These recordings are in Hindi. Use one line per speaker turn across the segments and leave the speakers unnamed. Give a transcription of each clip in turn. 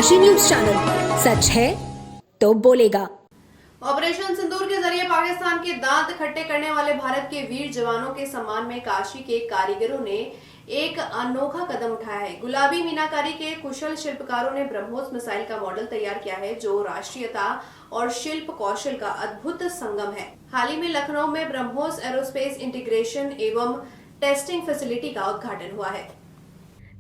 काशी न्यूज चैनल, सच है तो बोलेगा।
ऑपरेशन सिंदूर के जरिए पाकिस्तान के दांत खट्टे करने वाले भारत के वीर जवानों के सम्मान में काशी के कारीगरों ने एक अनोखा कदम उठाया है। गुलाबी मीनाकारी के कुशल शिल्पकारों ने ब्रह्मोस मिसाइल का मॉडल तैयार किया है, जो राष्ट्रीयता और शिल्प कौशल का अद्भुत संगम है। हाल ही में लखनऊ में ब्रह्मोस एरोस्पेस इंटीग्रेशन एवं टेस्टिंग फैसिलिटी का उद्घाटन हुआ है।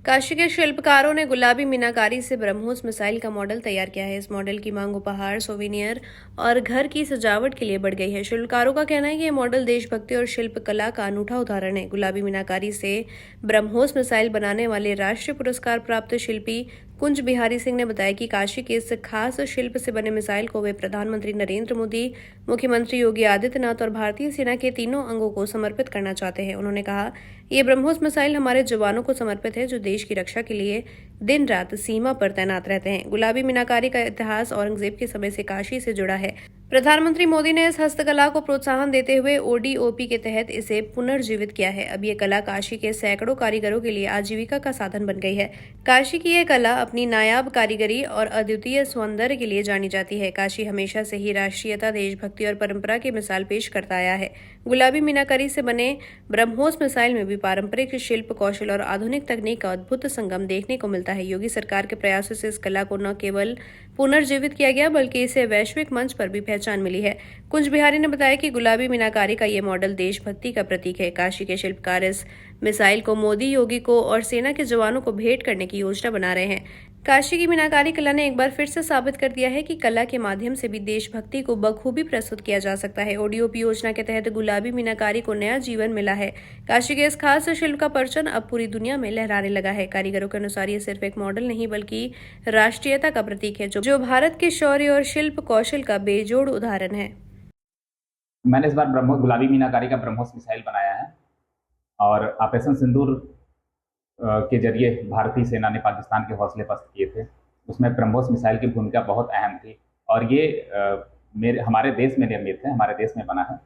काशी के शिल्पकारों ने गुलाबी मीनाकारी से ब्रह्मोस मिसाइल का मॉडल तैयार किया है। इस मॉडल की मांग उपहार, सोवेनियर और घर की सजावट के लिए बढ़ गई है। शिल्पकारों का कहना है कि यह मॉडल देशभक्ति और शिल्प कला का अनूठा उदाहरण है। गुलाबी मीनाकारी से ब्रह्मोस मिसाइल बनाने वाले राष्ट्रीय पुरस्कार प्राप्त शिल्पी कुंज बिहारी सिंह ने बताया कि काशी के इस खास शिल्प से बने मिसाइल को वे प्रधानमंत्री नरेंद्र मोदी, मुख्यमंत्री योगी आदित्यनाथ और भारतीय सेना के तीनों अंगों को समर्पित करना चाहते हैं। उन्होंने कहा, ये ब्रह्मोस मिसाइल हमारे जवानों को समर्पित है, जो देश की रक्षा के लिए दिन रात सीमा पर तैनात रहते हैं। गुलाबी मीनाकारी का इतिहास औरंगजेब के समय से काशी से जुड़ा है। प्रधानमंत्री मोदी ने इस हस्तकला को प्रोत्साहन देते हुए ओडीओपी के तहत इसे पुनर्जीवित किया है। अब ये कला काशी के सैकड़ों कारीगरों के लिए आजीविका का साधन बन गई है। काशी की यह कला अपनी नायाब कारीगरी और अद्वितीय सौंदर्य के लिए जानी जाती है। काशी हमेशा से ही राष्ट्रीयता, देशभक्ति और परंपरा की मिसाल पेश करता आया है। गुलाबी मीनाकारी से बने ब्रह्मोस मिसाइल में भी पारंपरिक शिल्प कौशल और आधुनिक तकनीक का अद्भुत संगम देखने को मिलता है। योगी सरकार के प्रयासों से इस कला को न केवल पुनर्जीवित किया गया, बल्कि इसे वैश्विक मंच पर भी पहचान मिली है। कुंज बिहारी ने बताया कि गुलाबी मीनाकारी का ये मॉडल देशभक्ति का प्रतीक है। काशी के शिल्पकार इस मिसाइल को मोदी, योगी को और सेना के जवानों को भेंट करने की योजना बना रहे हैं। काशी की मीनाकारी कला ने एक बार फिर से साबित कर दिया है कि कला के माध्यम से भी देशभक्ति को बखूबी प्रस्तुत किया जा सकता है। ओडीओपी योजना के तहत गुलाबी मीनाकारी को नया जीवन मिला है। काशी के इस खास शिल्प का परचम अब पूरी दुनिया में लहराने लगा है। कारीगरों के अनुसार ये सिर्फ एक मॉडल नहीं, बल्कि राष्ट्रीयता का प्रतीक है, जो भारत के शौर्य और शिल्प कौशल का बेजोड़ उदाहरण है।
मैंने इस बार गुलाबी मीनाकारी का ब्रह्मोस मिसाइल बनाया है और ऑपरेशन सिंदूर के जरिए भारतीय सेना ने पाकिस्तान के हौसले पस्त किए थे। उसमें ब्रह्मोस मिसाइल की भूमिका बहुत अहम थी और ये हमारे देश में निर्मित है, हमारे देश में बना है,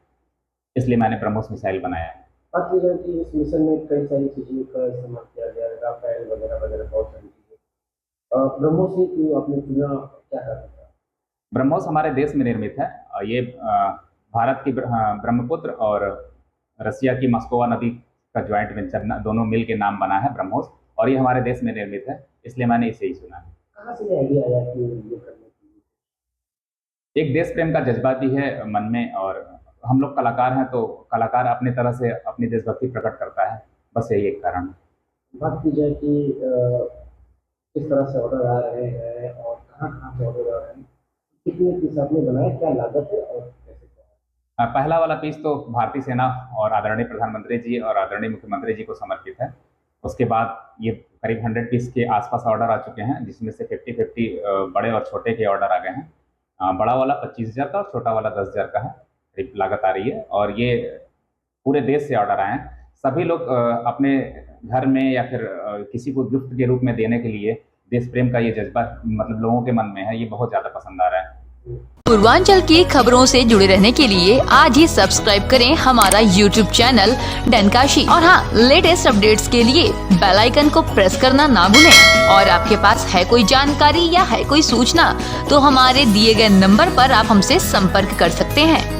इसलिए मैंने ब्रह्मोस मिसाइल बनाया है।
बात की जाए कि इस मिशन में कई सारी चीज़ों का इस्तेमाल किया गया है, राफेल वगैरह वगैरह बहुत सारी चीज़ें। ब्रह्मोस ही क्यों आपने चुना, क्या कारण था?
ब्रह्मोस हमारे देश में निर्मित है। ये भारत की ब्रह्मपुत्र और रसिया की मस्कोवा नदी का ज्वाइंट वेंचर दोनों मिल के नाम बना है ब्रह्मोस, और ये हमारे देश में निर्मित है, इसलिए मैंने इसे ही चुना है।
कहाँ से आइडिया आया कि ये करने की?
एक देश प्रेम का जज्बा भी है मन में, और हम लोग कलाकार हैं तो कलाकार अपनी तरह से अपनी देशभक्ति प्रकट करता है, बस यही एक कारण है।
बात की जाए कि किस तरह से ऑर्डर आ रहे हैं और कहाँ से ऑर्डर आ रहे हैं, कितने पीस आपने बनाया, क्या लागत है और कैसे क्या है?
पहला वाला पीस तो भारतीय सेना और आदरणीय प्रधानमंत्री जी और आदरणीय मुख्यमंत्री जी को समर्पित है। उसके बाद ये करीब 100 पीस के आसपास ऑर्डर आ चुके हैं, जिसमें से 50-50 बड़े और छोटे के ऑर्डर आ गए हैं। बड़ा वाला 25,000 का और छोटा वाला 10,000 का है, करीब लागत आ रही है। और ये पूरे देश से ऑर्डर आए हैं। सभी लोग अपने घर में या फिर किसी को गिफ्ट के रूप में देने के लिए देश प्रेम का ये जज्बा मतलब लोगों के मन में है, ये बहुत ज़्यादा पसंद आ रहा है।
पूर्वांचल की खबरों से जुड़े रहने के लिए आज ही सब्सक्राइब करें हमारा YouTube चैनल डनकाशी, और हाँ, लेटेस्ट अपडेट्स के लिए बेल आइकन को प्रेस करना ना भूलें। और आपके पास है कोई जानकारी या है कोई सूचना, तो हमारे दिए गए नंबर पर आप हमसे संपर्क कर सकते हैं।